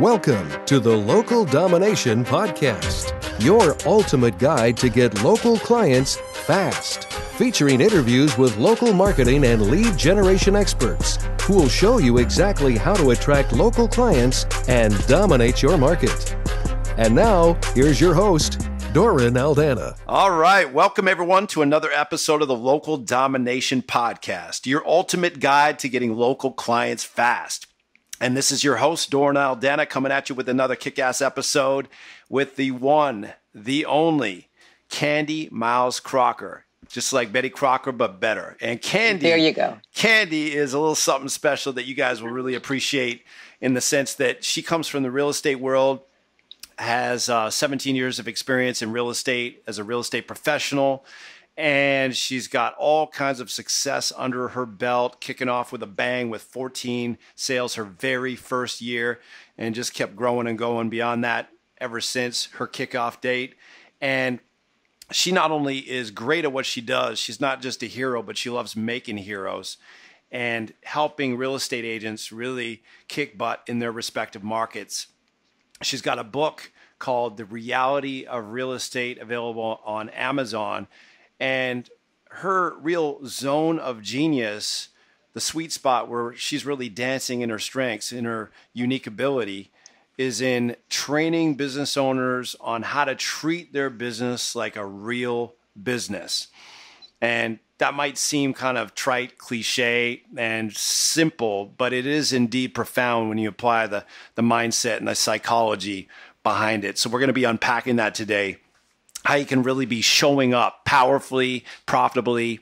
Welcome to the Local Domination Podcast, your ultimate guide to get local clients fast. Featuring interviews with local marketing and lead generation experts who will show you exactly how to attract local clients and dominate your market. And now, here's your host, Doran Aldana. All right. Welcome, everyone, to another episode of the Local Domination Podcast, your ultimate guide to getting local clients fast. And this is your host, Doran Aldana, coming at you with another kick-ass episode with the one, the only, Candy Miles-Crocker. Just like Betty Crocker, but better. And Candy, there you go. Candy is a little something special that you guys will really appreciate in the sense that she comes from the real estate world, has 17 years of experience in real estate as a real estate professional, and she's got all kinds of success under her belt, kicking off with a bang with 14 sales her very first year, and just kept growing and going beyond that ever since her kickoff date. And she not only is great at what she does, she's not just a hero, but she loves making heroes and helping real estate agents really kick butt in their respective markets. She's got a book called The Reality of Real Estate available on Amazon. And her real zone of genius, the sweet spot where she's really dancing in her strengths, in her unique ability, is in training business owners on how to treat their business like a real business. And that might seem kind of trite, cliche, and simple, but it is indeed profound when you apply the mindset and the psychology behind it. So we're going to be unpacking that today, how you can really be showing up powerfully, profitably,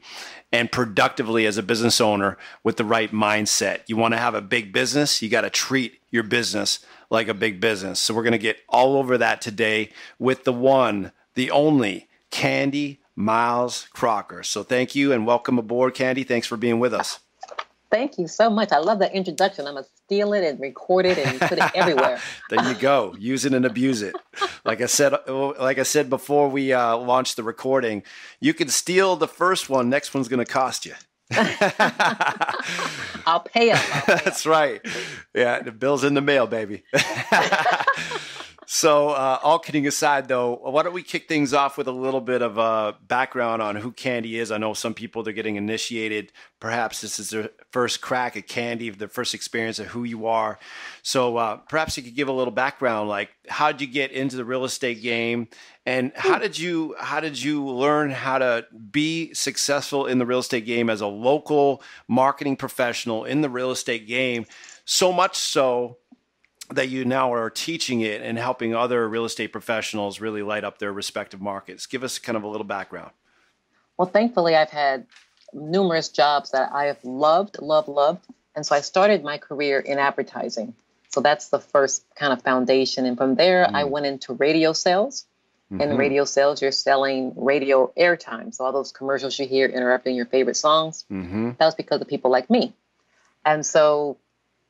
and productively as a business owner with the right mindset. You want to have a big business, you got to treat your business like a big business. So we're going to get all over that today with the one, the only, Candy Miles-Crocker. So thank you and welcome aboard, Candy. Thanks for being with us. Thank you so much. I love that introduction. I'm going to steal it and record it and put it everywhere. There you go. Use it and abuse it. Like I said before we launched the recording, you can steal the first one. Next one's going to cost you. I'll pay up. That's right. Yeah, the bill's in the mail, baby. So all kidding aside, though, why don't we kick things off with a little bit of a background on who Candy is? I know some people, they're getting initiated. Perhaps this is their first crack at Candy, their first experience of who you are. So perhaps you could give a little background, like how did you get into the real estate game? And how did you learn how to be successful in the real estate game as a local marketing professional in the real estate game? So much so that you now are teaching it and helping other real estate professionals really light up their respective markets. Give us kind of a little background. Well, thankfully, I've had numerous jobs that I have loved. And so I started my career in advertising. So that's the first kind of foundation. And from there, I went into radio sales. In radio sales, you're selling radio airtime. So all those commercials you hear interrupting your favorite songs, that was because of people like me. And so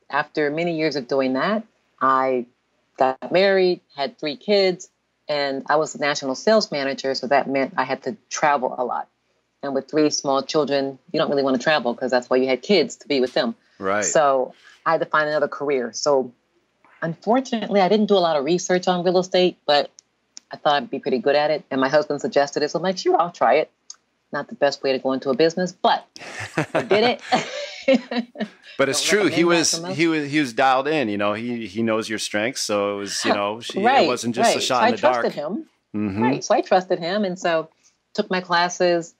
after many years of doing that, I got married, had 3 kids, and I was the national sales manager. So that meant I had to travel a lot. And with 3 small children, you don't really want to travel because that's why you had kids, to be with them. Right. So I had to find another career. So unfortunately, I didn't do a lot of research on real estate, but I thought I'd be pretty good at it. And my husband suggested it. So I'm like, sure, I'll try it. Not the best way to go into a business, but I did it. But it's true. He was dialed in. You know, he knows your strengths. So it was, you know, it wasn't just a shot in the dark. So I trusted him. Right. So I trusted him, and so took my classes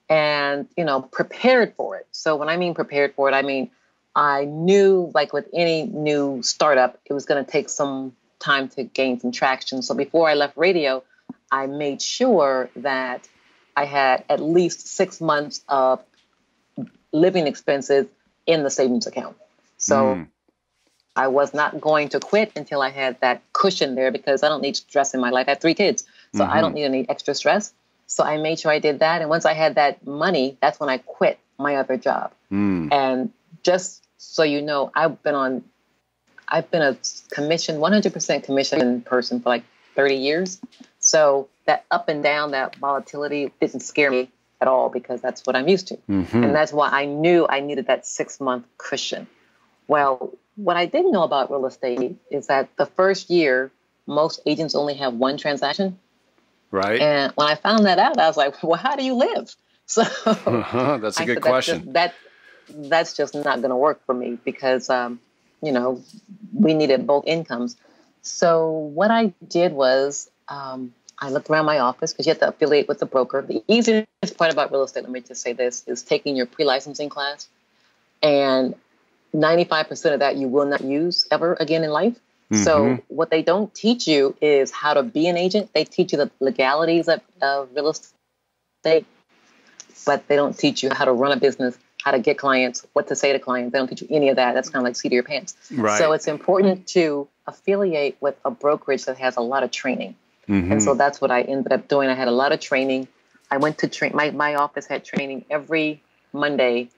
and prepared for it. So when I mean prepared for it, I mean I knew, like with any new startup, it was going to take some time to gain some traction. So before I left radio, I made sure that I had at least 6 months of living expenses in the savings account. So I was not going to quit until I had that cushion there, because I don't need stress in my life. I have 3 kids, so I don't need any extra stress. So I made sure I did that. And once I had that money, that's when I quit my other job. And just so you know, I've been a 100% commission person for like 30 years. So that up and down, that volatility didn't scare me at all, because that's what I'm used to. And that's why I knew I needed that 6-month cushion. Well, what I didn't know about real estate is that the first year, most agents only have one transaction. Right. And when I found that out, I was like, well, how do you live? So that's a good question. That's just not going to work for me because, we needed both incomes. So what I did was I looked around my office because you have to affiliate with the broker. The easiest part about real estate, let me just say this, is taking your pre-licensing class. And 95% of that you will not use ever again in life. Mm-hmm. So what they don't teach you is how to be an agent. They teach you the legalities of real estate, but they don't teach you how to run a business, how to get clients, what to say to clients. They don't teach you any of that. That's kind of like seat of your pants. Right. So it's important to affiliate with a brokerage that has a lot of training. Mm-hmm. And so that's what I ended up doing. I had a lot of training. I went to train. My office had training every Monday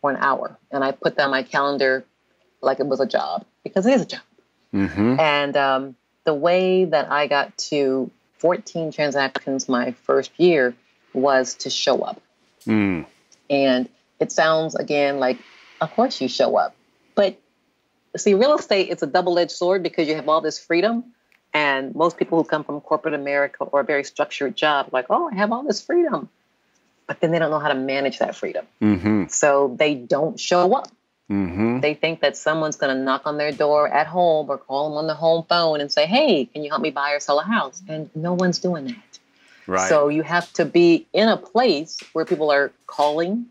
for an hour. And I put that on my calendar like it was a job, because it is a job. Mm-hmm. And the way that I got to 14 transactions my first year was to show up. Mm. And it sounds, again, like, of course you show up. But see, real estate is a double-edged sword because you have all this freedom. And most people who come from corporate America or a very structured job, like, oh, I have all this freedom. But then they don't know how to manage that freedom. Mm-hmm. So they don't show up. Mm-hmm. They think that someone's going to knock on their door at home or call them on the home phone and say, hey, can you help me buy or sell a house? And no one's doing that. Right. So you have to be in a place where people are calling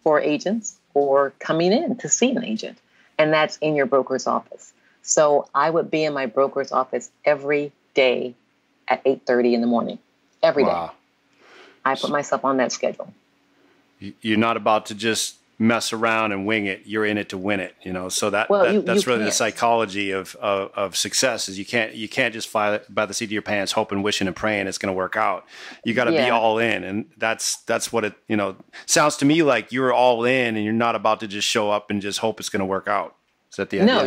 for agents or coming in to see an agent. And that's in your broker's office. So I would be in my broker's office every day at 8:30 in the morning. Every day. I put myself on that schedule. You're not about to just mess around and wing it. You're in it to win it, So that's really the psychology of success. Is you can't just fly by the seat of your pants, hoping, wishing, and praying it's going to work out. You got to be all in, and that's what it sounds to me like. You're all in, and you're not about to just show up and just hope it's going to work out. Is that the idea? No,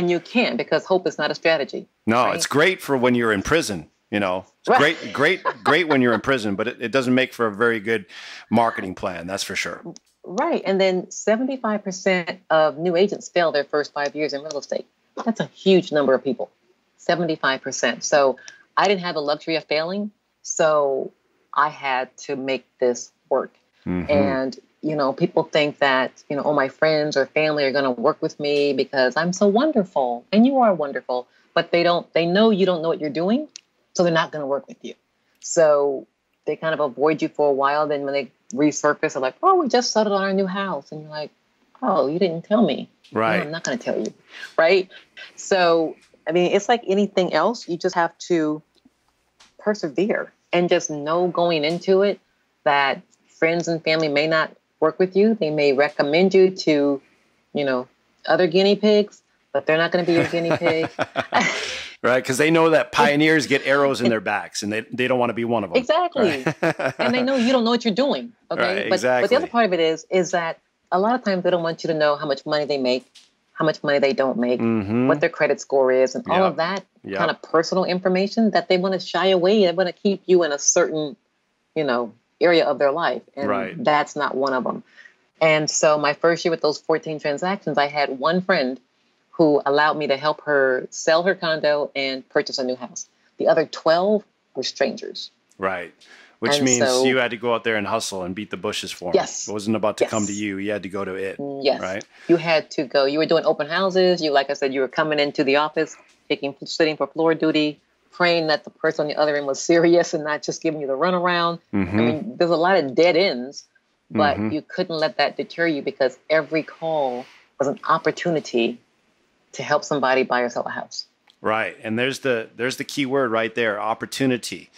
you can't, because hope is not a strategy. No, right? It's great for when you're in prison. It's right. great when you're in prison, but it doesn't make for a very good marketing plan. That's for sure. Right. And then 75% of new agents fail their first 5 years in real estate. That's a huge number of people, 75%. So I didn't have the luxury of failing. So I had to make this work. Mm-hmm. And, people think that, my friends or family are going to work with me because I'm so wonderful. And you are wonderful. But they know you don't know what you're doing. So they're not going to work with you. So they kind of avoid you for a while. Then when they resurface, they're like, oh, we just settled on our new house. And you're like, oh, you didn't tell me. Right. No, I'm not going to tell you. Right. So, it's like anything else. You just have to persevere and just know going into it that friends and family may not work with you. They may recommend you to, other guinea pigs, but they're not going to be your guinea pig. Right, because they know that pioneers get arrows in their backs, and they don't want to be one of them. Exactly. Right? And they know you don't know what you're doing. Okay, right, exactly. But the other part of it is that a lot of times they don't want you to know how much money they make, how much money they don't make, mm-hmm. what their credit score is, and all of that kind of personal information that they want to shy away. They want to keep you in a certain, area of their life, and that's not one of them. And so my first year with those 14 transactions, I had one friend who allowed me to help her sell her condo and purchase a new house. The other 12 were strangers. Right. Which means you had to go out there and hustle and beat the bushes for them. Yes. It wasn't about to come to you. You had to go to it. Yes. Right. You had to go. You were doing open houses. Like I said, you were coming into the office, sitting for floor duty, praying that the person on the other end was serious and not just giving you the runaround. Mm-hmm. There's a lot of dead ends, but you couldn't let that deter you, because every call was an opportunity to help somebody buy or sell a house. Right. And there's the key word right there, opportunity.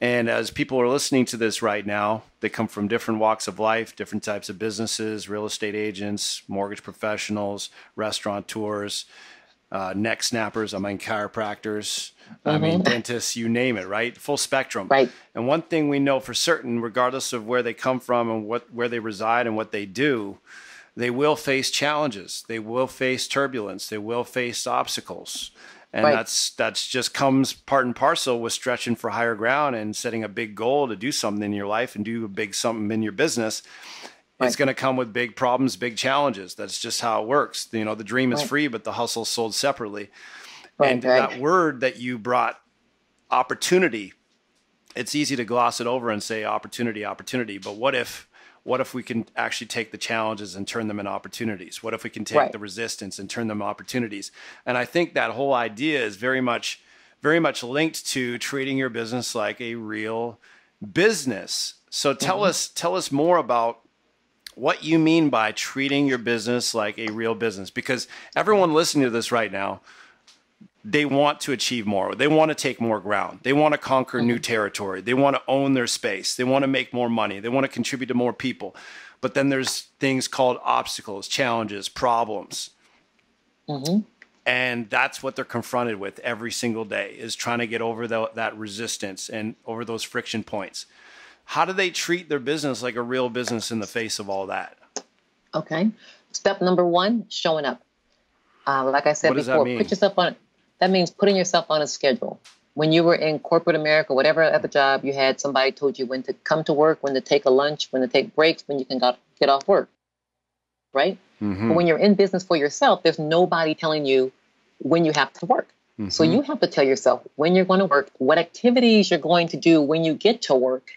And as people are listening to this right now, they come from different walks of life, different types of businesses, real estate agents, mortgage professionals, restaurateurs, neck snappers, chiropractors, dentists, you name it, right? Full spectrum. Right. And one thing we know for certain, regardless of where they come from and where they reside and what they do, they will face challenges. They will face turbulence. They will face obstacles. And that's just comes part and parcel with stretching for higher ground and setting a big goal to do something in your life and do a big something in your business. Right. it's going to come with big problems, big challenges. That's just how it works. The dream is free, but the hustle's sold separately. Right, and that word that you brought, opportunity, it's easy to gloss it over and say opportunity, opportunity. But what if we can actually take the challenges and turn them into opportunities? What if we can take the resistance and turn them into opportunities? And I think that whole idea is very much linked to treating your business like a real business. So tell us more about what you mean by treating your business like a real business, because everyone listening to this right now, they want to achieve more. They want to take more ground. They want to conquer new territory. They want to own their space. They want to make more money. They want to contribute to more people. But then there's things called obstacles, challenges, problems. And that's what they're confronted with every single day, is trying to get over that resistance and over those friction points. How do they treat their business like a real business in the face of all that? Okay. Step number 1, showing up. Like I said before, put yourself on. That means putting yourself on a schedule. When you were in corporate America, whatever other job you had, somebody told you when to come to work, when to take a lunch, when to take breaks, when you can get off work, right? But when you're in business for yourself, there's nobody telling you when you have to work. So you have to tell yourself when you're going to work, what activities you're going to do when you get to work,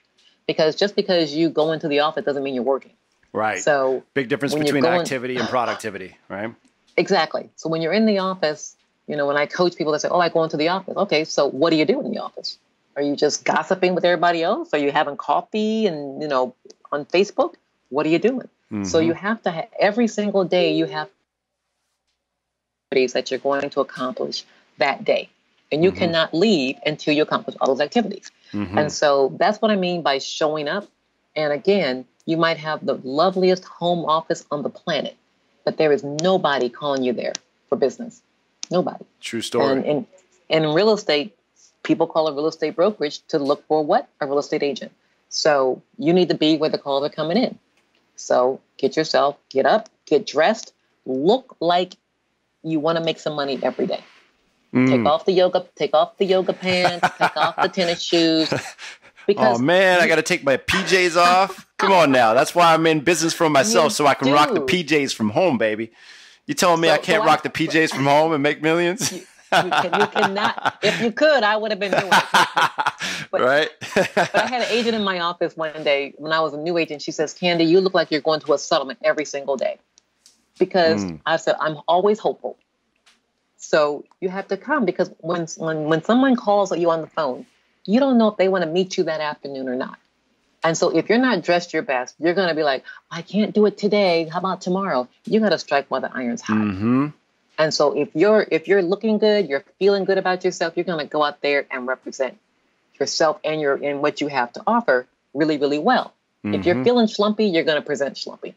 because just because you go into the office doesn't mean you're working. Right. So big difference between activity and productivity, right? Exactly. So when you're in the office, when I coach people, they say, oh, I go into the office. Okay, so what do you do in the office? Are you just gossiping with everybody else? Are you having coffee and, on Facebook? What are you doing? So you have to every single day, you have activities that you're going to accomplish that day. And you cannot leave until you accomplish all those activities. And so that's what I mean by showing up. And again, you might have the loveliest home office on the planet, but there is nobody calling you there for business. Nobody. True story. And in real estate, people call a real estate brokerage to look for what? A real estate agent. So you need to be where the calls are coming in. So get up, get dressed, look like you want to make some money every day. Take off the yoga pants, take off the tennis shoes. Because I got to take my PJs off. Come on now. That's why I'm in business for myself, so I can rock the PJs from home, baby. You telling me I can't rock the PJs from home and make millions? You cannot. If you could, I would have been doing it. Right? But I had an agent in my office one day when I was a new agent. She says, Candy, you look like you're going to a settlement every single day. Because I said, I'm always hopeful. So you have to come, because when someone calls you on the phone, you don't know if they want to meet you that afternoon or not. And so if you're not dressed your best, you're going to be like, I can't do it today. How about tomorrow? You got to strike while the iron's hot. And so if you're looking good, you're feeling good about yourself, you're going to go out there and represent yourself and what you have to offer really, really well. If you're feeling schlumpy, you're going to present schlumpy.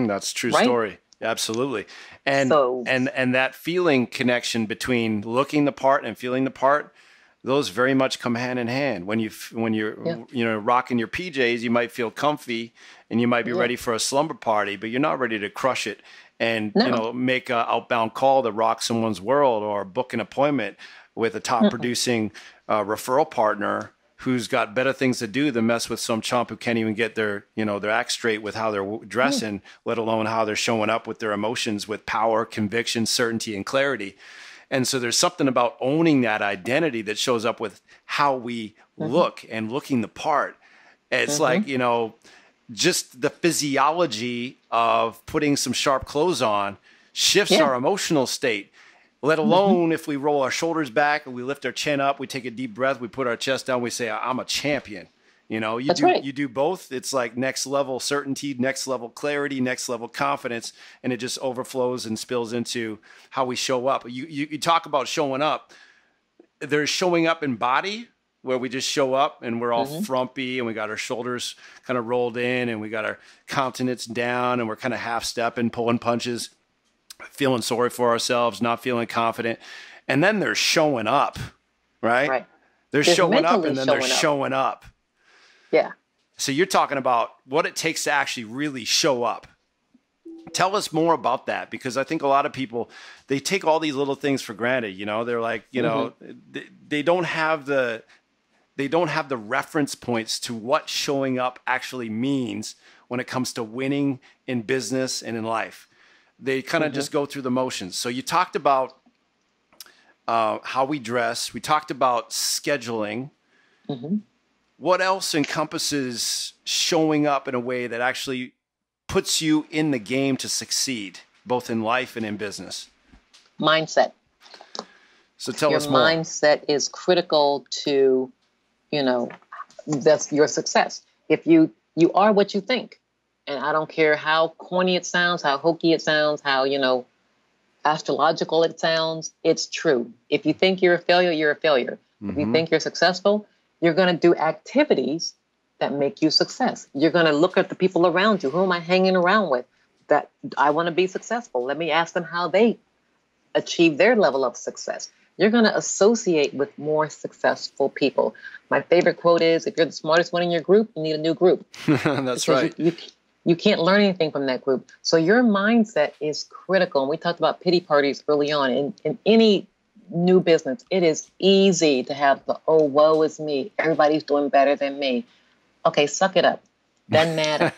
That's a true story. Absolutely. And that feeling connection between looking the part and feeling the part, those very much come hand in hand. When you're rocking your PJs, you might feel comfy and you might be ready for a slumber party, but you're not ready to crush it and make an outbound call to rock someone's world, or book an appointment with a top producing referral partner who's got better things to do than mess with some chump who can't even get their act straight with how they're dressing, let alone how they're showing up with their emotions, with power, conviction, certainty, and clarity. And so there's something about owning that identity that shows up with how we look and looking the part. It's like, just the physiology of putting some sharp clothes on shifts our emotional state, let alone if we roll our shoulders back and we lift our chin up, we take a deep breath, we put our chest down, we say, I'm a champion. You do both. It's like next level certainty, next level clarity, next level confidence, and it just overflows and spills into how we show up. You talk about showing up. There's showing up in body, where we just show up and we're all frumpy and we got our shoulders kind of rolled in and we got our countenance down and we're kind of half stepping, pulling punches, feeling sorry for ourselves, not feeling confident. And then they're showing up, right? They're showing up and then they're showing up. Yeah. So you're talking about what it takes to actually really show up. Tell us more about that, because I think a lot of people, they take all these little things for granted. They're like, they don't have the reference points to what showing up actually means when it comes to winning in business and in life. They kind of just go through the motions. So you talked about how we dress. We talked about scheduling. What else encompasses showing up in a way that actually puts you in the game to succeed, both in life and in business? Mindset. So tell us more. Your mindset is critical to, that's your success. If you are what you think, and I don't care how corny it sounds, how hokey it sounds, how, astrological it sounds, it's true. If you think you're a failure, you're a failure. If you think you're successful, you're going to do activities that make you success. You're going to look at the people around you. Who am I hanging around with that I want to be successful? Let me ask them how they achieve their level of success. You're going to associate with more successful people. My favorite quote is, if you're the smartest one in your group, you need a new group. That's right. You can't learn anything from that group. So your mindset is critical. And we talked about pity parties early on. In any new business, it is easy to have the, oh, woe is me. Everybody's doing better than me. Okay, suck it up. Doesn't matter.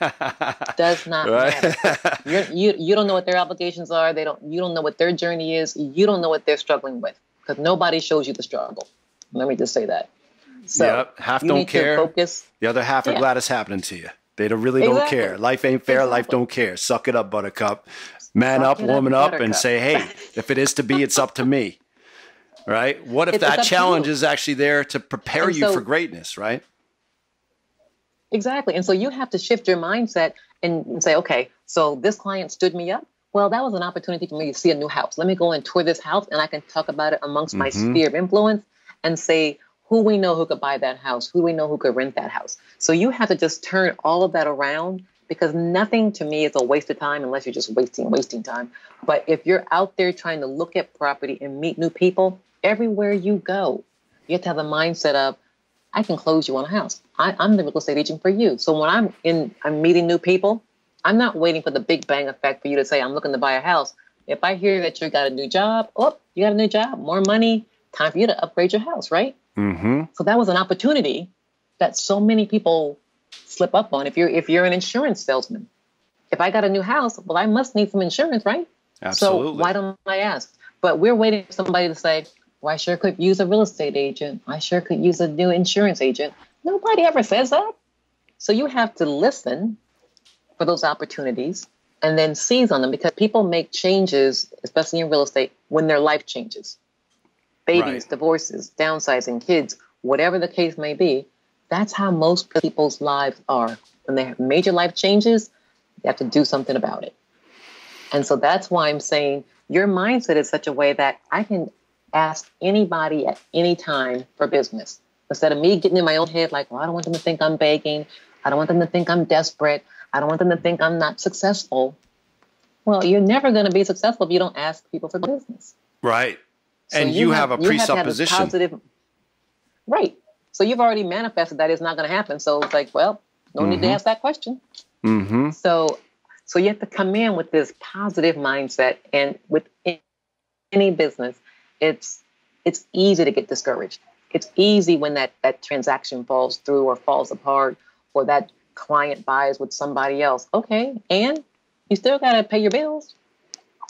Does not matter. You don't know what their obligations are. You don't know what their journey is. You don't know what they're struggling with, because nobody shows you the struggle. Let me just say that. So half don't care. Focus. The other half are glad it's happening to you. They really don't care. Life ain't fair. Life don't care. Suck it up, buttercup. Man up, woman up, and say, hey, if it is to be, it's up to me. Right? What if that challenge is actually there to prepare you for greatness, right? Exactly. And so you have to shift your mindset and say, okay, so this client stood me up. Well, that was an opportunity for me to see a new house. Let me go and tour this house, and I can talk about it amongst my sphere of influence and say, who we know who could buy that house, who we know who could rent that house. So you have to just turn all of that around, because nothing to me is a waste of time unless you're just wasting time. But if you're out there trying to look at property and meet new people, everywhere you go, you have to have the mindset of, I can close you on a house. I'm the real estate agent for you. So when I'm meeting new people, I'm not waiting for the big bang effect for you to say, I'm looking to buy a house. If I hear that you got a new job, you got a new job, more money, time for you to upgrade your house, right? So that was an opportunity that so many people slip up on. If you're an insurance salesman, if I got a new house, well, I must need some insurance, right? Absolutely. So why don't I ask? But we're waiting for somebody to say, well, I sure could use a real estate agent. I sure could use a new insurance agent. Nobody ever says that. So you have to listen for those opportunities and then seize on them, because people make changes, especially in real estate, when their life changes. Babies, divorces, downsizing, kids, whatever the case may be. That's how most people's lives are. When they have major life changes, you have to do something about it. And so that's why I'm saying your mindset is such a way that I can ask anybody at any time for business. Instead of me getting in my own head like, well, I don't want them to think I'm begging. I don't want them to think I'm desperate. I don't want them to think I'm not successful. Well, you're never going to be successful if you don't ask people for business. Right. So and you have a presupposition. Right. So you've already manifested that it's not going to happen. So it's like, well, no need to ask that question. So you have to come in with this positive mindset. And with any business, it's easy to get discouraged. It's easy when that transaction falls through or falls apart, or that client buys with somebody else. Okay, and you still got to pay your bills.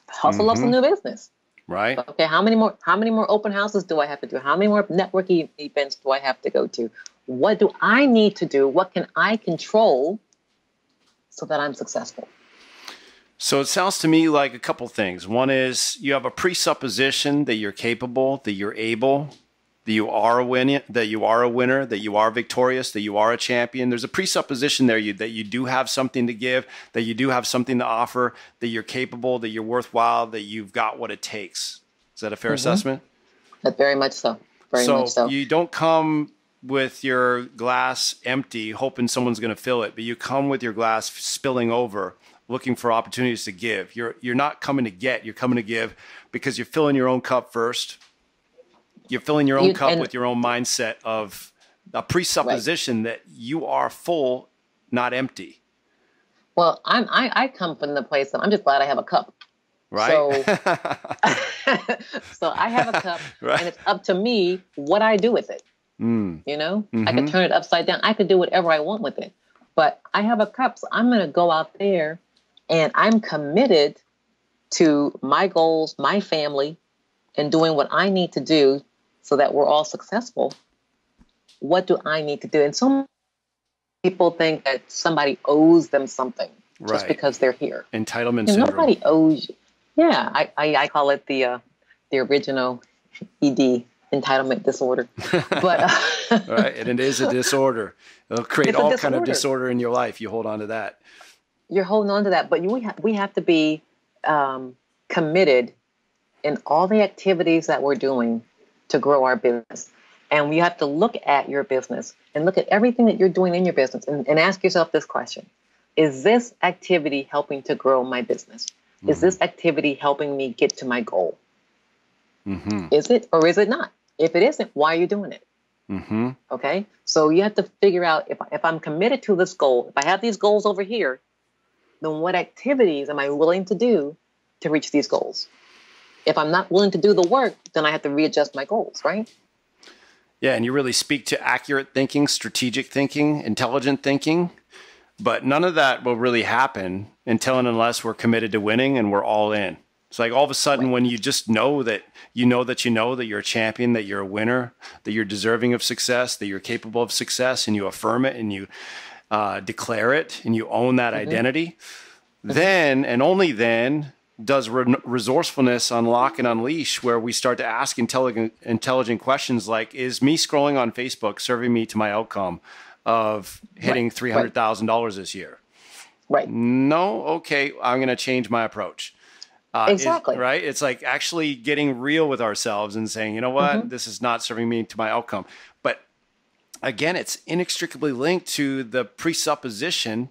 Hustle up some new business. Right. Okay, how many more open houses do I have to do? How many more networking events do I have to go to? What do I need to do? What can I control so that I'm successful? So it sounds to me like a couple things. One is you have a presupposition that you're capable, that you're able, that you are a winner, that you are victorious, that you are a champion. There's a presupposition there that you do have something to give, that you do have something to offer, that you're capable, that you're worthwhile, that you've got what it takes. Is that a fair assessment? Very much so. Very much so. You don't come with your glass empty, hoping someone's going to fill it, but you come with your glass spilling over, looking for opportunities to give. You're not coming to get, you're coming to give, because you're filling your own cup first. You're filling your own cup with your own mindset of a presupposition that you are full, not empty. Well, I come from the place of I'm just glad I have a cup. Right. So I have a cup, and it's up to me what I do with it. You know, I could turn it upside down. I could do whatever I want with it. But I have a cup, so I'm going to go out there and I'm committed to my goals, my family, and doing what I need to do so that we're all successful. What do I need to do? And so many people think that somebody owes them something just because they're here. Entitlement syndrome. Nobody owes you. Yeah, I call it the original ED, entitlement disorder. But right, and it is a disorder. It'll create all kind of disorder in your life. You hold on to that. You're holding on to that, but we have to be committed in all the activities that we're doing to grow our business. And we have to look at your business and look at everything that you're doing in your business and ask yourself this question. Is this activity helping to grow my business? Is this activity helping me get to my goal? Is it or is it not? If it isn't, why are you doing it? Okay? So you have to figure out if I'm committed to this goal, if I have these goals over here, then what activities am I willing to do to reach these goals? If I'm not willing to do the work, then I have to readjust my goals, right? Yeah, and you really speak to accurate thinking, strategic thinking, intelligent thinking, but none of that will really happen until and unless we're committed to winning and we're all in. It's like all of a sudden when you just know that you're a champion, that you're a winner, that you're deserving of success, that you're capable of success, and you affirm it and you declare it and you own that identity, then and only then does resourcefulness unlock and unleash, where we start to ask intelligent questions like, is me scrolling on Facebook serving me to my outcome of hitting $300,000 this year? Right. No. Okay. I'm going to change my approach. Exactly. Right. It's like actually getting real with ourselves and saying, you know what, this is not serving me to my outcome. But again, it's inextricably linked to the presupposition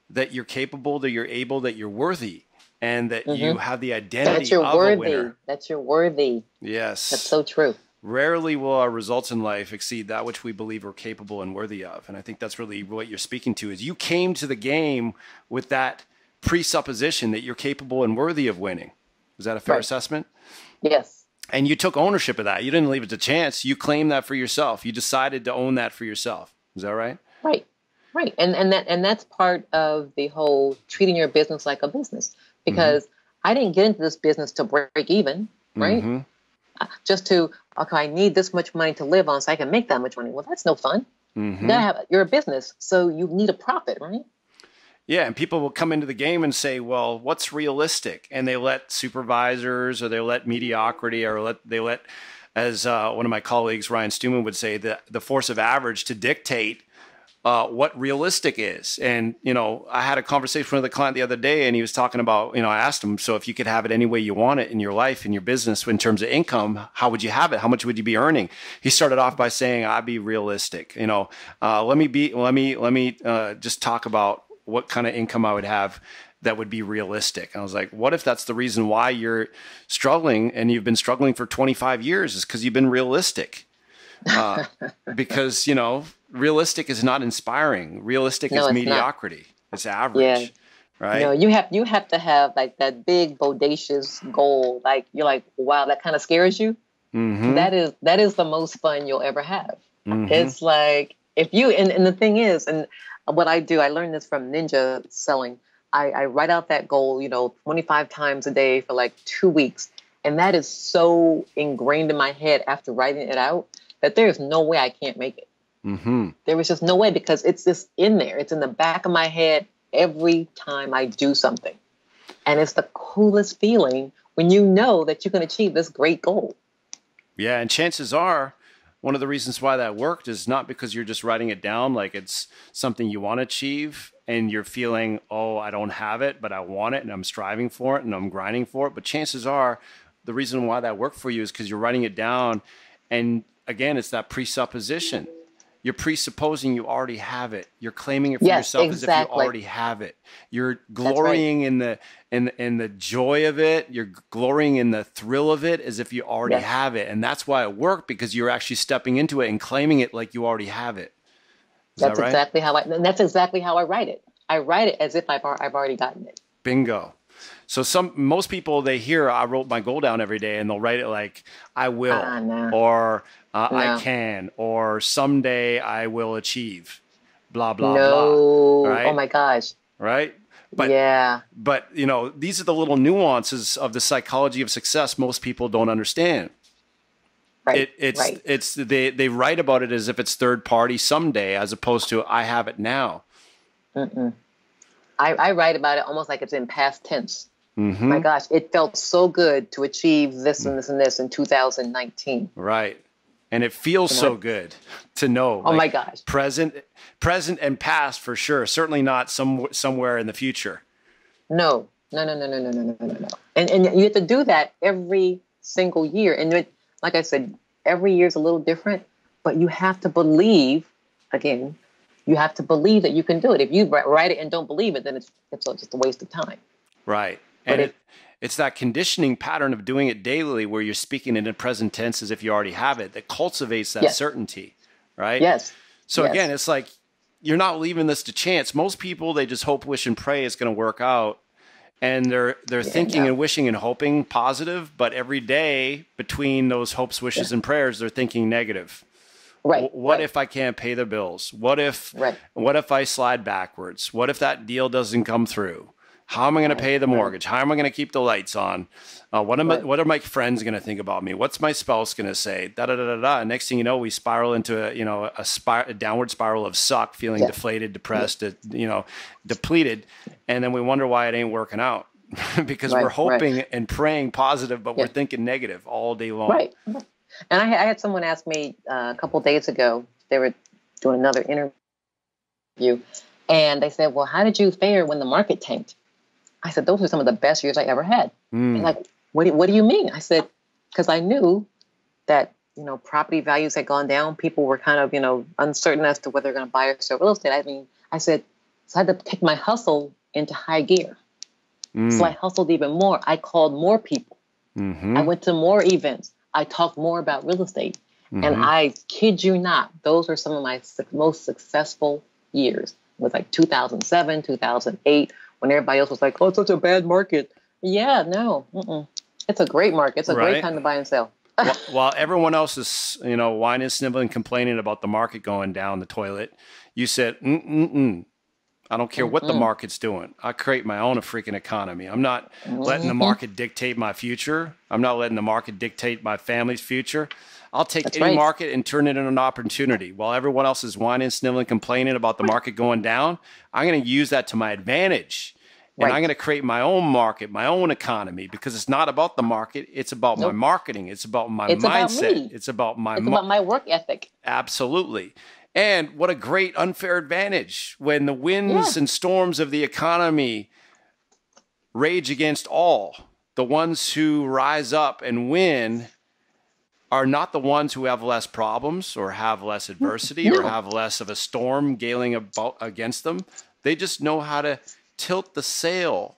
that you're capable, that you're able, that you're worthy. And that you have the identity of a winner. That you're worthy. Yes. That's so true. Rarely will our results in life exceed that which we believe we're capable and worthy of. And I think that's really what you're speaking to, is you came to the game with that presupposition that you're capable and worthy of winning. Is that a fair assessment? Yes. And you took ownership of that. You didn't leave it to chance. You claimed that for yourself. You decided to own that for yourself. Is that right? Right. Right. And that's part of the whole treating your business like a business. Because I didn't get into this business to break even, right? Just to, okay, I need this much money to live on so I can make that much money. Well, that's no fun. You're a business, so you need a profit, right? Yeah, and people will come into the game and say, well, what's realistic? And they let supervisors, or they let mediocrity, or they let, as one of my colleagues, Ryan Stuman, would say, the force of average to dictate what realistic is. And, I had a conversation with a client the other day, and he was talking about, I asked him, so if you could have it any way you want it in your life, in your business, in terms of income, how would you have it? How much would you be earning? He started off by saying, I'd be realistic. Let me just talk about what kind of income I would have that would be realistic. And I was like, what if that's the reason why you're struggling, and you've been struggling for 25 years, is because you've been realistic? Because, realistic is not inspiring. Realistic is mediocrity. It's average. Yeah. Right. You have to have like that big bodacious goal. Like you're like, wow, that kind of scares you. That is the most fun you'll ever have. It's like if you and the thing is, and what I do, I learned this from ninja selling. I write out that goal, 25 times a day for like 2 weeks. And that is so ingrained in my head after writing it out that there's no way I can't make it. There was just no way, because it's just in there. It's in the back of my head every time I do something. And it's the coolest feeling when you know that you can achieve this great goal. Yeah, and chances are one of the reasons why that worked is not because you're just writing it down like it's something you want to achieve and you're feeling, oh, I don't have it, but I want it and I'm striving for it and I'm grinding for it. But chances are the reason why that worked for you is because you're writing it down. And again, it's that presupposition. You're presupposing you already have it. You're claiming it for yourself as if you already have it. You're glorying in the joy of it. You're glorying in the thrill of it as if you already have it. And that's why it worked, because you're actually stepping into it and claiming it like you already have it. That's right? That's exactly how I write it. I write it as if I've already gotten it. Bingo. So most people, they hear I wrote my goal down every day and they'll write it like I will, or I can, or someday I will achieve. blah, blah, No. blah. Right? Oh my gosh. Right? But, you know, these are the little nuances of the psychology of success most people don't understand. Right. They write about it as if it's third party someday, as opposed to I have it now. I write about it almost like it's in past tense. Mm-hmm. My gosh, it felt so good to achieve this and this and this in 2019. Right. And it feels so good to know. Oh my gosh. Present and past for sure. Certainly not somewhere in the future. No. And you have to do that every single year. And like I said, every year is a little different, but you have to believe, again, you have to believe that you can do it. If you write it and don't believe it, then it's just a waste of time. Right. And it's that conditioning pattern of doing it daily where you're speaking in the present tense as if you already have it that cultivates that certainty, right? Yes. So again, it's like you're not leaving this to chance. Most people, they just hope, wish, and pray it's going to work out. And they're thinking and wishing and hoping positive, but every day between those hopes, wishes, and prayers, they're thinking negative. Right. What if I can't pay the bills? What if I slide backwards? What if that deal doesn't come through? How am I going to pay the mortgage? How am I going to keep the lights on? What are my friends going to think about me? What's my spouse going to say? Da da da da da. Next thing you know, we spiral into a downward spiral of suck, feeling deflated, depressed, depleted, and then we wonder why it ain't working out because we're hoping and praying positive, but we're thinking negative all day long. Right. And I had someone ask me a couple of days ago. They were doing another interview, and they said, "Well, how did you fare when the market tanked?" I said, "Those were some of the best years I ever had." And like, what do you mean? I said, because I knew that, property values had gone down. People were kind of, uncertain as to whether they're going to buy or sell real estate. I said, so I had to kick my hustle into high gear. So I hustled even more. I called more people. I went to more events. I talked more about real estate. And I kid you not, those are some of my most successful years. It was like 2007, 2008, when everybody else was like, oh, it's such a bad market. Yeah, no. It's a great market. It's a great time to buy and sell. While everyone else is, whining, sniveling, complaining about the market going down the toilet, you said, I don't care what the market's doing. I create my own freaking economy. I'm not letting the market dictate my future. I'm not letting the market dictate my family's future. I'll take any market and turn it into an opportunity. While everyone else is whining, sniveling, complaining about the market going down, I'm going to use that to my advantage. And I'm going to create my own market, my own economy, because it's not about the market. It's about my marketing. It's about my mindset. It's about my work ethic. Absolutely. And what a great unfair advantage when the winds and storms of the economy rage against all. The ones who rise up and win are not the ones who have less problems or have less adversity or have less of a storm galing against them. They just know how to tilt the sail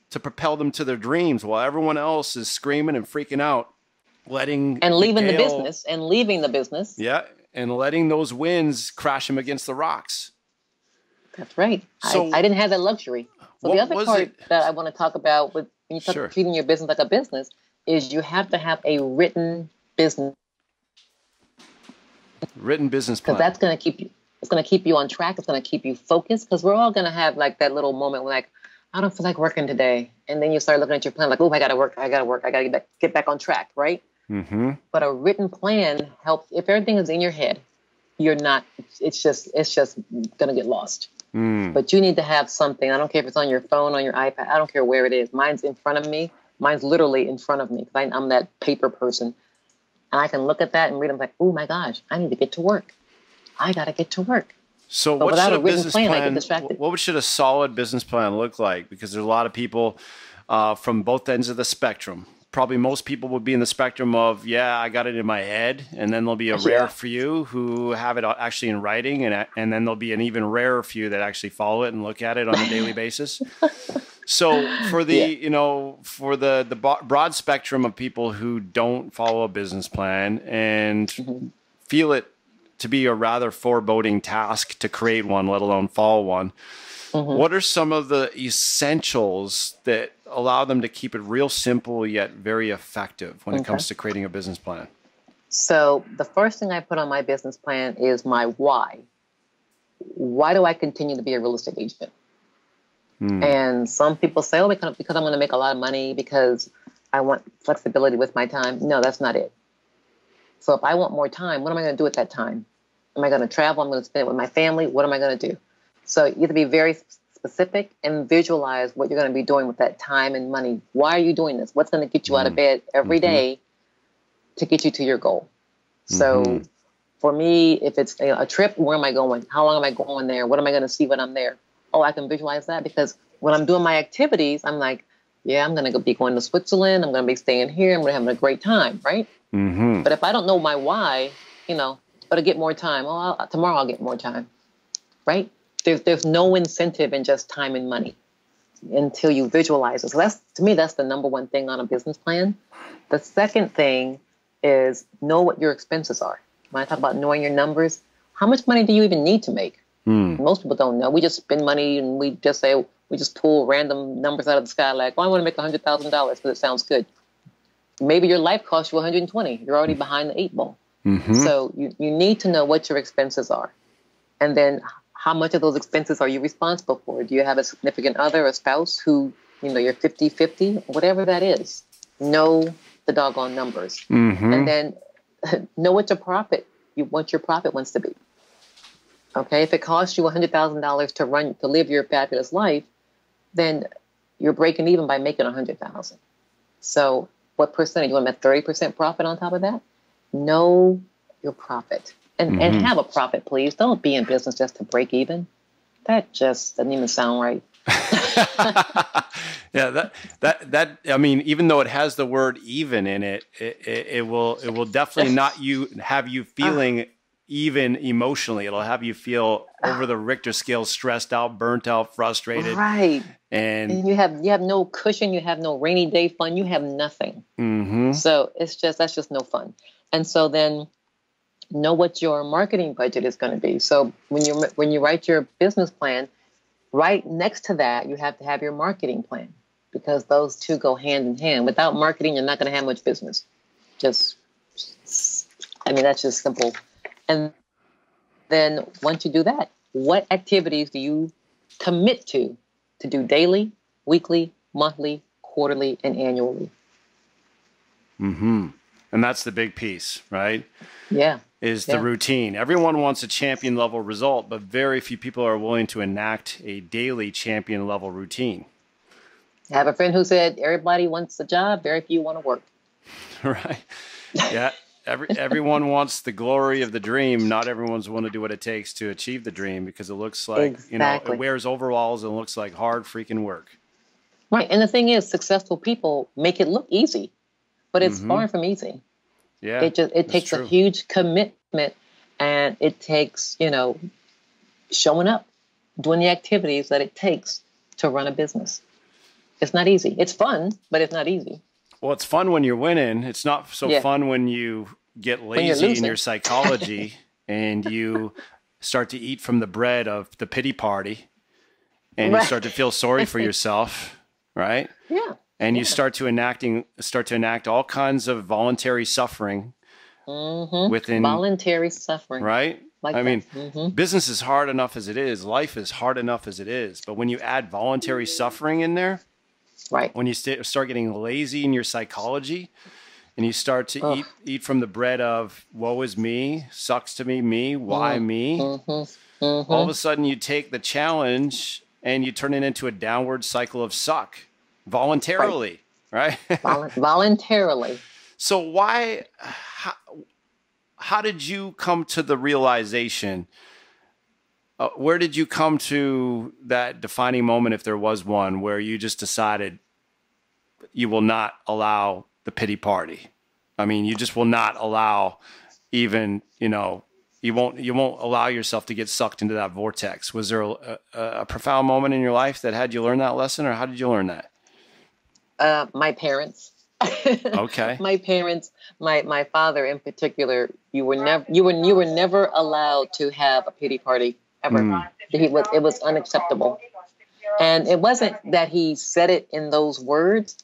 to propel them to their dreams while everyone else is screaming and freaking out, leaving the business. Yeah. And letting those winds crash them against the rocks. That's right. So, I didn't have that luxury. So the other part that I want to talk about when you talk about treating your business like a business is you have to have a written business. Written business plan. Because that's going to keep you. It's going to keep you on track. It's going to keep you focused. Because we're all going to have like that little moment where like, I don't feel like working today, and then you start looking at your plan like, oh, I got to work. I got to get back on track, right? Mm-hmm. But a written plan helps. If everything is in your head, you're not. It's just gonna get lost. But you need to have something. I don't care if it's on your phone, on your iPad. I don't care where it is. Mine's in front of me. Mine's literally in front of me because I'm that paper person, and I can look at that and read. I'm like, oh my gosh, I need to get to work. I gotta get to work. So what should a business plan? What should a solid business plan look like? Because there's a lot of people from both ends of the spectrum. Probably most people would be in the spectrum of, I got it in my head. And then there'll be a rare few who have it actually in writing. And then there'll be an even rarer few that actually follow it and look at it on a daily basis. So for the broad spectrum of people who don't follow a business plan and feel it to be a rather foreboding task to create one, let alone follow one, what are some of the essentials that allow them to keep it real simple yet very effective when it comes to creating a business plan? So the first thing I put on my business plan is my why. why do I continue to be a real estate agent? And some people say, oh, because I'm going to make a lot of money, because I want flexibility with my time. No, that's not it. So if I want more time, what am I going to do at that time? Am I going to travel? I'm going to spend it with my family. What am I going to do? So you have to be very specific and visualize what you're going to be doing with that time and money. Why are you doing this? What's going to get you out of bed every day to get you to your goal? So for me, if it's a trip, where am I going? How long am I going there? What am I going to see when I'm there? Oh, I can visualize that, because when I'm doing my activities, I'm like, yeah, I'm going to be going to Switzerland. I'm going to be staying here. I'm going to have a great time, right? But if I don't know my why, but to get more time, tomorrow I'll get more time, right? There's no incentive in just time and money until you visualize it. So to me, that's the number one thing on a business plan. The second thing is know what your expenses are. When I talk about knowing your numbers, how much money do you even need to make? Most people don't know. We just spend money and we just pull random numbers out of the sky like, I want to make $100,000 because it sounds good. Maybe your life costs you 120. You're already behind the 8 ball. So you need to know what your expenses are. And then how much of those expenses are you responsible for? Do you have a significant other, a spouse who, you're 50-50, whatever that is? Know the doggone numbers. And then know what your profit wants to be. Okay, if it costs you $100,000 to live your fabulous life, then you're breaking even by making $100,000. So what percentage? You want to make 30% profit on top of that? Know your profit and have a profit, please. Don't be in business just to break even. That just doesn't even sound right. Yeah, that I mean, even though it has the word even in it, it will definitely not have you feeling even emotionally. It'll have you feel over the Richter scale, stressed out, burnt out, frustrated. Right. And you have no cushion. You have no rainy day fun. You have nothing. So that's just no fun. And so then know what your marketing budget is going to be. So when you write your business plan, right next to that, you have to have your marketing plan, because those two go hand in hand. Without marketing, you're not going to have much business. That's just simple. And then once you do that, what activities do you commit to do daily, weekly, monthly, quarterly, and annually? And that's the big piece, right? Yeah. Is the routine. Everyone wants a champion level result, but very few people are willing to enact a daily champion level routine. I have a friend who said, everybody wants a job, very few want to work. Right. Yeah. Everyone wants the glory of the dream. Not everyone's willing to do what it takes to achieve the dream, because it looks like, exactly. It wears overalls and looks like hard freaking work. Right. And the thing is, successful people make it look easy, but it's far from easy. Yeah. It takes a huge commitment, and it takes, showing up, doing the activities that it takes to run a business. It's not easy. It's fun, but it's not easy. Well, it's fun when you're winning. It's not so fun when you get lazy in your psychology and you start to eat from the bread of the pity party, and you start to feel sorry for yourself, right? Yeah. And you start to enact all kinds of voluntary suffering within voluntary suffering, right? Business is hard enough as it is. Life is hard enough as it is. But when you add voluntary suffering in there, right? When you start getting lazy in your psychology, and you start to eat from the bread of woe is me, sucks to me, why me? All of a sudden, you take the challenge and you turn it into a downward cycle of suck. Voluntarily, right? Voluntarily. So how did you come to the realization? Where did you come to that defining moment, if there was one, where you just decided you will not allow the pity party? I mean, you just will not allow even, you won't allow yourself to get sucked into that vortex. Was there a profound moment in your life that had you learn that lesson, or how did you learn that? My parents. Okay. My parents, my father in particular, you were never allowed to have a pity party ever. It was unacceptable. And it wasn't that he said it in those words.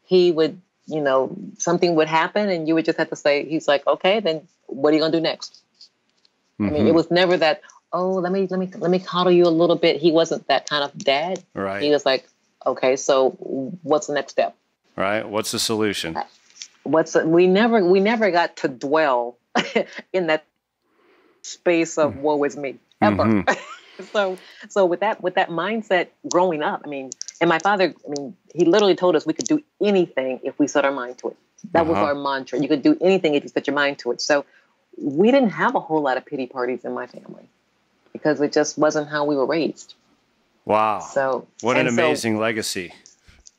He would, something would happen and you would just have to say, he's like, okay, then what are you going to do next? I mean, it was never that, oh, let me coddle you a little bit. He wasn't that kind of dad. Right. He was like, okay, so what's the next step? Right. What's the solution? We never got to dwell in that space of woe is me ever. Mm-hmm. So with that mindset growing up, I mean, and my father, I mean, he literally told us we could do anything if we set our mind to it. That was our mantra. You could do anything if you set your mind to it. So we didn't have a whole lot of pity parties in my family because it just wasn't how we were raised. Wow. So what an amazing legacy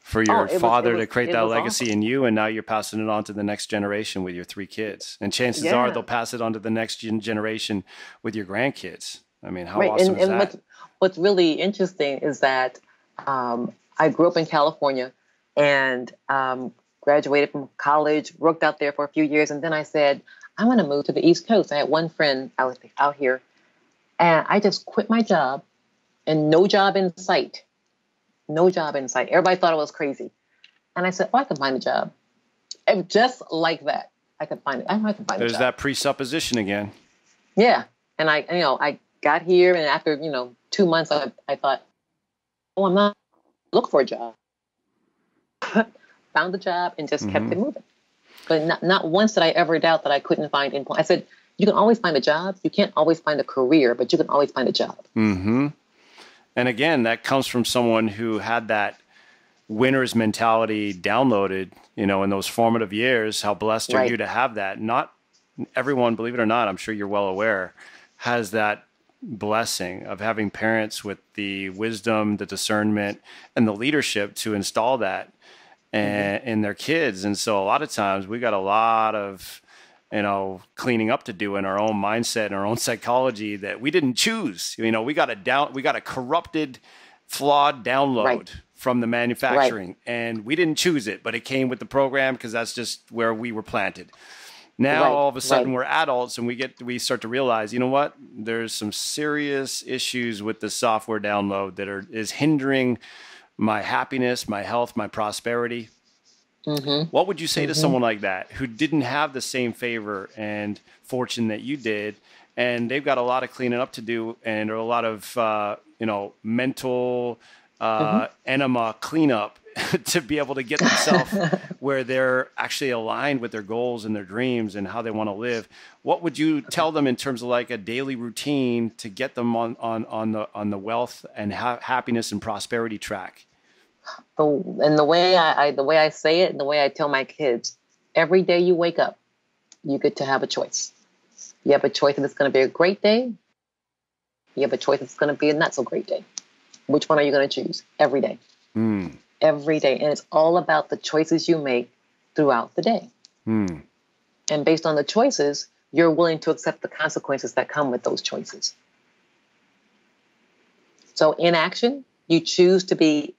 for your father to create that legacy in you. And now you're passing it on to the next generation with your 3 kids. And chances are they'll pass it on to the next generation with your grandkids. I mean, how awesome is that? What's really interesting is that I grew up in California and graduated from college, worked out there for a few years. And then I said, I'm going to move to the East Coast. I had one friend out here. And I just quit my job and no job in sight. No job in sight. Everybody thought I was crazy. And I said, I can find a job. And just like that, I could find it. I can find a job. There's that presupposition again. Yeah. And I got here and after, 2 months, I thought, I'm not looking for a job. Found a job and just kept it moving. But not once did I ever doubt that I couldn't find endpoint. I said, you can always find a job. You can't always find a career, but you can always find a job. Mm-hmm. And again, that comes from someone who had that winner's mentality downloaded, in those formative years. How blessed are you to have that? Not everyone, believe it or not, I'm sure you're well aware, has that blessing of having parents with the wisdom, the discernment, and the leadership to install that in their kids. And so a lot of times we got a lot of cleaning up to do in our own mindset and our own psychology that we didn't choose. We got a corrupted, flawed download from the manufacturing, and we didn't choose it, but it came with the program because that's just where we were planted. Now all of a sudden we're adults and we start to realize, what? There's some serious issues with the software download that is hindering my happiness, my health, my prosperity. Mm-hmm. What would you say to someone like that who didn't have the same favor and fortune that you did, and they've got a lot of cleaning up to do and a lot of mental enema cleanup to be able to get themselves where they're actually aligned with their goals and their dreams and how they want to live? What would you tell them in terms of like a daily routine to get them on the wealth and happiness and prosperity track? And the way I say it and the way I tell my kids, every day you wake up, you get to have a choice. You have a choice if it's going to be a great day. You have a choice if it's going to be a not so great day. Which one are you going to choose? Every day. Every day. And it's all about the choices you make throughout the day. And based on the choices, you're willing to accept the consequences that come with those choices. So in action, you choose to be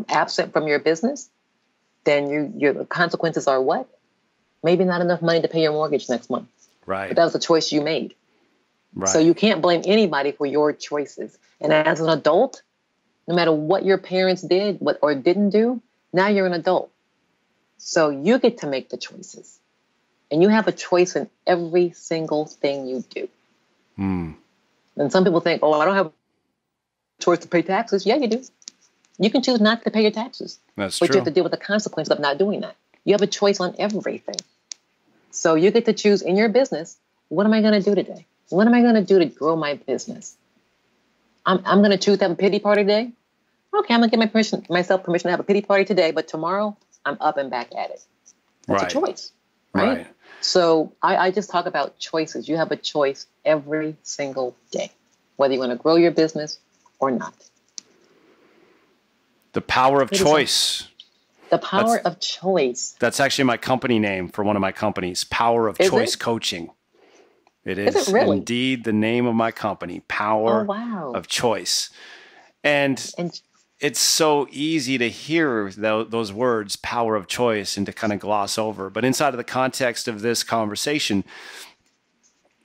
absent from your business, then your consequences are what? Maybe not enough money to pay your mortgage next month. Right. But that was the choice you made. Right. So you can't blame anybody for your choices. And as an adult, no matter what your parents did or didn't do, now you're an adult. So you get to make the choices. And you have a choice in every single thing you do. And some people think, I don't have a choice to pay taxes. Yeah, you do. You can choose not to pay your taxes. That's true. But you have to true. deal with the consequence of not doing that. You have a choice on everything. So you get to choose in your business, what am I going to do today? What am I going to do to grow my business? I'm going to choose to have a pity party today. Okay, I'm going to give myself permission to have a pity party today, but tomorrow I'm up and back at it. That's a choice, right? So I just talk about choices. You have a choice every single day, whether you want to grow your business or not. The power of choice. The power of choice. That's actually my company name for one of my companies, Power of Choice Coaching. It is it really? Indeed the name of my company, Power of Choice. And it's so easy to hear those words, power of choice, and to kind of gloss over. But inside of the context of this conversation,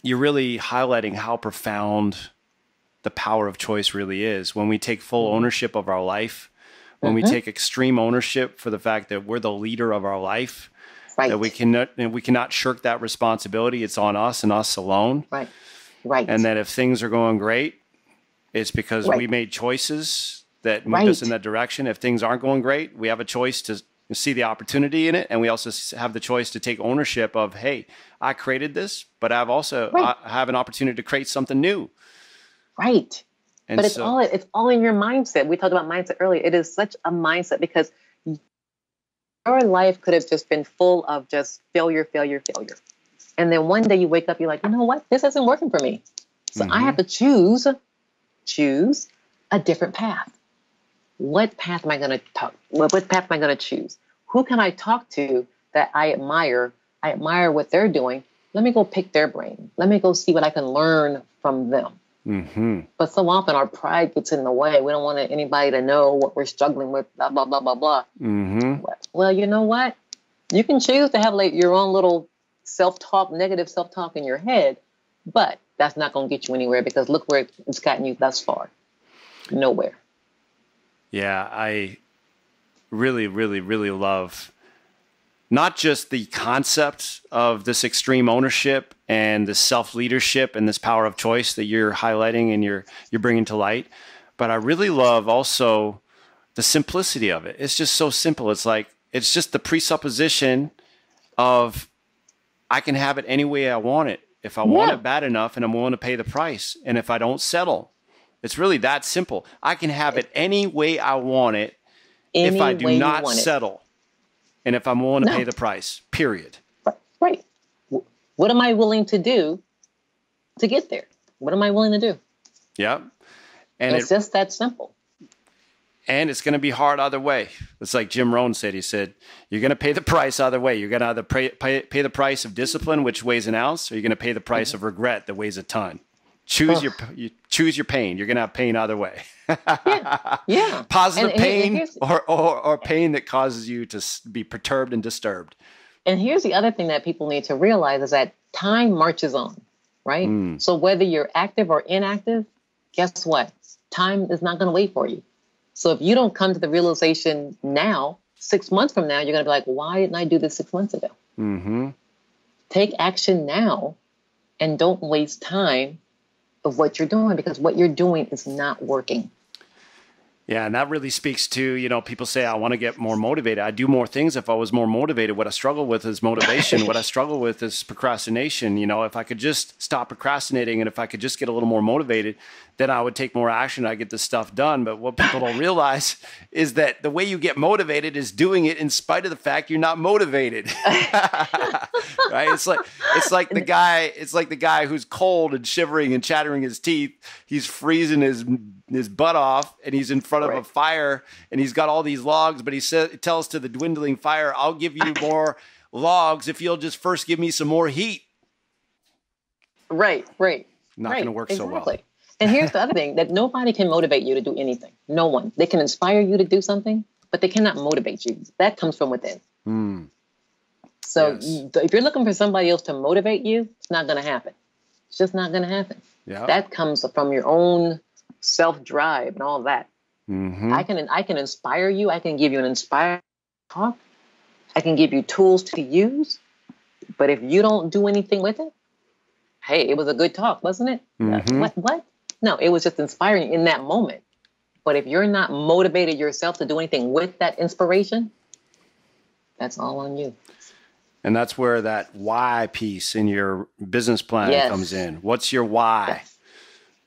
you're really highlighting how profound the power of choice really is. When we take full ownership of our life, when we take extreme ownership for the fact that we're the leader of our life, that we cannot shirk that responsibility. It's on us and us alone. Right. And that if things are going great, it's because we made choices that moved us in that direction. If things aren't going great, we have a choice to see the opportunity in it. And we also have the choice to take ownership of, hey, I created this, but I've also I have an opportunity to create something new. Right. And but it's all in your mindset. We talked about mindset earlier. It is such a mindset because your life could have just been full of just failure, failure, failure. And then one day you wake up, you're like, you know what? This isn't working for me. So I have to choose a different path. What path am I going to what path am I going to choose? Who can I talk to that I admire? I admire what they're doing. Let me go pick their brain. Let me go see what I can learn from them. Mm-hmm. But so often our pride gets in the way. We don't want anybody to know what we're struggling with, blah, blah, blah, blah, blah. Mm-hmm. Well, you know what? You can choose to have like your own little self-talk, negative self-talk in your head, but that's not going to get you anywhere because look where it's gotten you thus far. Nowhere. Yeah, I really, really, really love not just the concept of this extreme ownership and this self-leadership and this power of choice that you're highlighting and you're bringing to light, but I really love also the simplicity of it. It's just so simple. It's like, it's just the presupposition of I can have it any way I want it. If I want it bad enough and I'm willing to pay the price. And if I don't settle, it's really that simple. I can have it any way I want it if I do not settle. And if I'm willing to pay the price, period. Right. What am I willing to do to get there? What am I willing to do? Yeah. And it's just that simple. And it's going to be hard either way. It's like Jim Rohn said. He said, you're going to pay the price either way. You're going to either pay the price of discipline, which weighs an ounce, or you're going to pay the price of regret that weighs a ton. Choose your pain. You're going to have pain either way. Yeah. Positive pain or pain that causes you to be perturbed and disturbed. And here's the other thing that people need to realize is that time marches on, right? So whether you're active or inactive, guess what? Time is not going to wait for you. So if you don't come to the realization now, 6 months from now, you're going to be like, why didn't I do this 6 months ago? Mm-hmm. Take action now and don't waste time of what you're doing because what you're doing is not working. Yeah, and that really speaks to, people say, I want to get more motivated. I do more things if I was more motivated. What I struggle with is motivation. What I struggle with is procrastination. If I could just stop procrastinating and if I could just get a little more motivated, then I would take more action. I get this stuff done. But what people don't realize is that the way you get motivated is doing it in spite of the fact you're not motivated. Right? It's like the guy who's cold and shivering and chattering his teeth. He's freezing his butt off and he's in front of a fire and he's got all these logs, but he tells to the dwindling fire, I'll give you more logs if you'll just first give me some more heat. Right. Not going to work so well. And here's the other thing, that nobody can motivate you to do anything. No one. They can inspire you to do something, but they cannot motivate you. That comes from within. So if you're looking for somebody else to motivate you, it's not going to happen. It's just not going to happen. Yeah. That comes from your own self-drive and all that. Mm-hmm. I can inspire you. I can give you an inspired talk. I can give you tools to use. But if you don't do anything with it, hey, it was a good talk, wasn't it? Mm-hmm. What? No, it was just inspiring in that moment. But if you're not motivated yourself to do anything with that inspiration, that's all on you. And that's where that why piece in your business plan comes in. What's your why?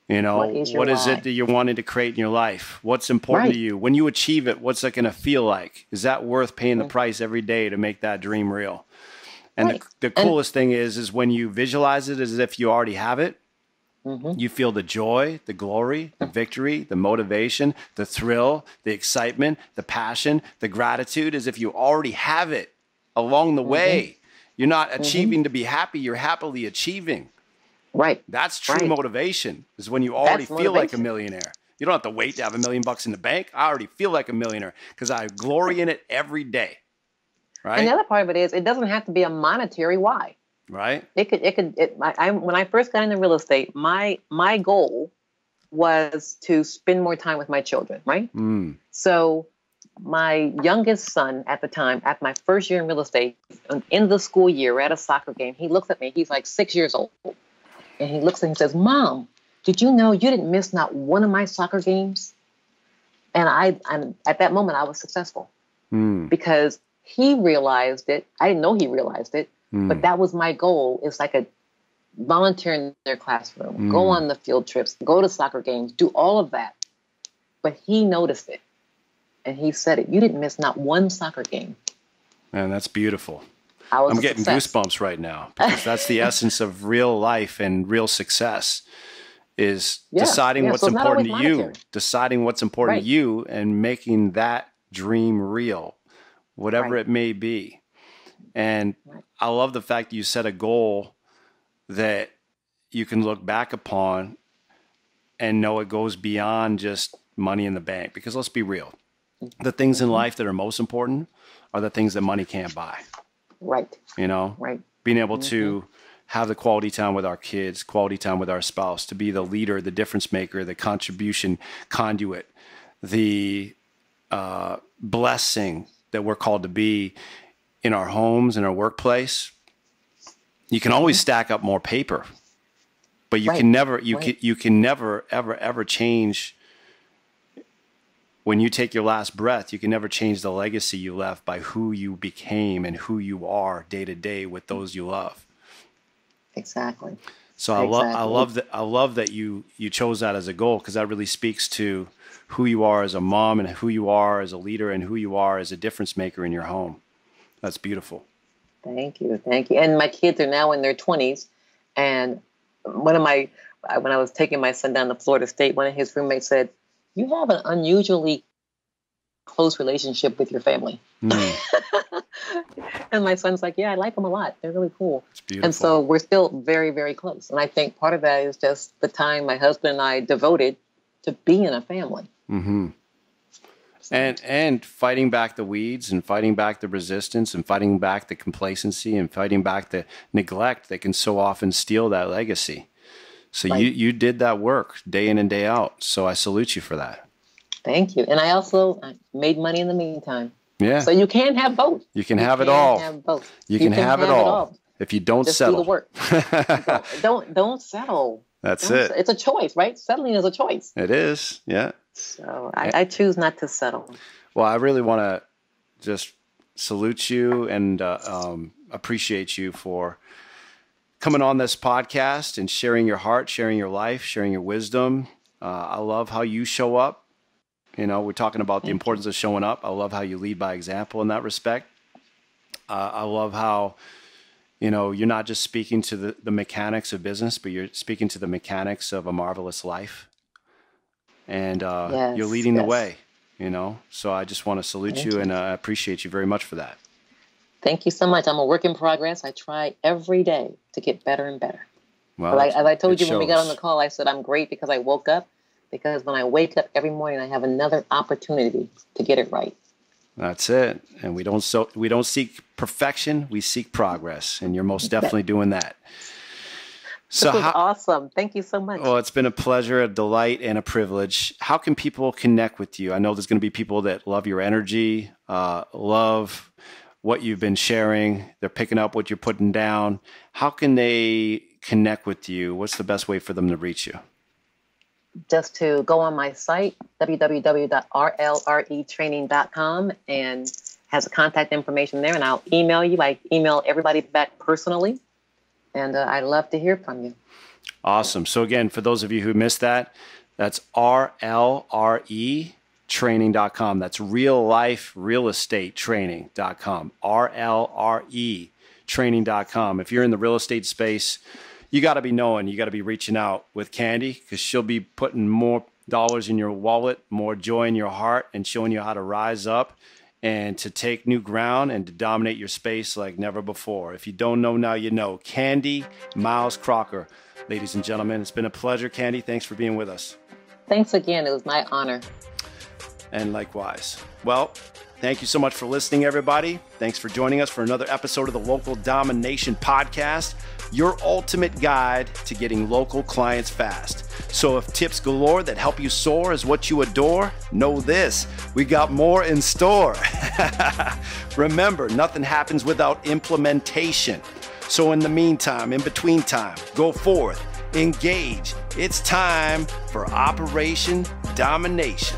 Yes. What is it that you're wanting to create in your life? What's important to you? When you achieve it, what's that going to feel like? Is that worth paying the price every day to make that dream real? And the coolest thing is when you visualize it as if you already have it, you feel the joy, the glory, the victory, the motivation, the thrill, the excitement, the passion, the gratitude, as if you already have it along the way. You're not achieving to be happy. You're happily achieving. Right. That's true motivation, is when you already feel like a millionaire. You don't have to wait to have $1 million in the bank. I already feel like a millionaire because I glory in it every day. Right. And the other part of it is it doesn't have to be a monetary why. Right. When I first got into real estate, my goal was to spend more time with my children. Right. So my youngest son at the time, at my first year in real estate, in the school year, we're at a soccer game. He looks at me. He's like 6 years old. And he looks at me and says, Mom, did you know you didn't miss not one of my soccer games? And I'm at that moment, I was successful because he realized it. I didn't know he realized it, but that was my goal. It's like a volunteer in their classroom, go on the field trips, go to soccer games, do all of that. But he noticed it. And he said it. You didn't miss not one soccer game. Man, that's beautiful. I'm getting goosebumps right now because that's the essence of real life and real success is deciding what's important to you, deciding what's important to you and making that dream real, whatever it may be. And I love the fact that you set a goal that you can look back upon and know it goes beyond just money in the bank. Because let's be real, the things in life that are most important are the things that money can't buy. Right. You know, being able to have the quality time with our kids, quality time with our spouse, to be the leader, the difference maker, the contribution conduit, the blessing that we're called to be in our homes, in our workplace. You can always stack up more paper, but you can never, you can never, ever change. When you take your last breath, you can never change the legacy you left by who you became and who you are day to day with those you love. Exactly. So I love that you chose that as a goal, because that really speaks to who you are as a mom and who you are as a leader and who you are as a difference maker in your home. That's beautiful. Thank you. Thank you. And my kids are now in their 20s. And when I was taking my son down to Florida State, one of his roommates said, you have an unusually close relationship with your family. And my son's like, yeah, I like them a lot. They're really cool. It's beautiful. And so we're still very, very close. And I think part of that is just the time my husband and I devoted to being a family. Mm-hmm. And fighting back the weeds and fighting back the resistance and fighting back the complacency and fighting back the neglect that can so often steal that legacy. So you did that work day in and day out. So I salute you for that. Thank you. And I also made money in the meantime. Yeah. So you can have both. You can have it all. Have both. You can have it all. If you don't Just settle. do the work. Don't settle. That's it. It's a choice, right? Settling is a choice. It is. Yeah. So I choose not to settle. Well, I really want to just salute you and appreciate you for coming on this podcast and sharing your heart, sharing your life, sharing your wisdom. I love how you show up. You know, we're talking about the importance of showing up. I love how you lead by example in that respect. I love how, you know, you're not just speaking to the mechanics of business, but you're speaking to the mechanics of a marvelous life. And you're leading the way, you know. So I just want to salute you and I appreciate you very much for that. Thank you so much. I'm a work in progress. I try every day to get better and better. Well, as I told you when we got on the call, I said I'm great because I woke up. Because when I wake up every morning, I have another opportunity to get it right. That's it. And we don't seek perfection. We seek progress. And you're most definitely doing that. So this was awesome. Thank you so much. Well, it's been a pleasure, a delight, and a privilege. How can people connect with you? I know there's going to be people that love your energy, love what you've been sharing. They're picking up what you're putting down. How can they connect with you? What's the best way for them to reach you? Just to go on my site, www.rlretraining.com, and has a contact information there, and I'll email you. I email everybody back personally, and I'd love to hear from you. Awesome. So again, for those of you who missed that, that's rlretraining.com. That's real life real estate training.com. rlretraining.com. If you're in the real estate space, you got to be knowing, you got to be reaching out with Candy, because she'll be putting more dollars in your wallet, more joy in your heart, and showing you how to rise up and to take new ground and to dominate your space like never before. If you don't know now, you know. Candy Miles-Crocker, ladies and gentlemen. It's been a pleasure, Candy. Thanks for being with us. Thanks again. It was my honor. And likewise. Well, thank you so much for listening, everybody. Thanks for joining us for another episode of the Local Domination Podcast, your ultimate guide to getting local clients fast. So if tips galore that help you soar is what you adore, know this, we got more in store. Remember, nothing happens without implementation. So in the meantime, in between time, go forth, engage. It's time for Operation Domination.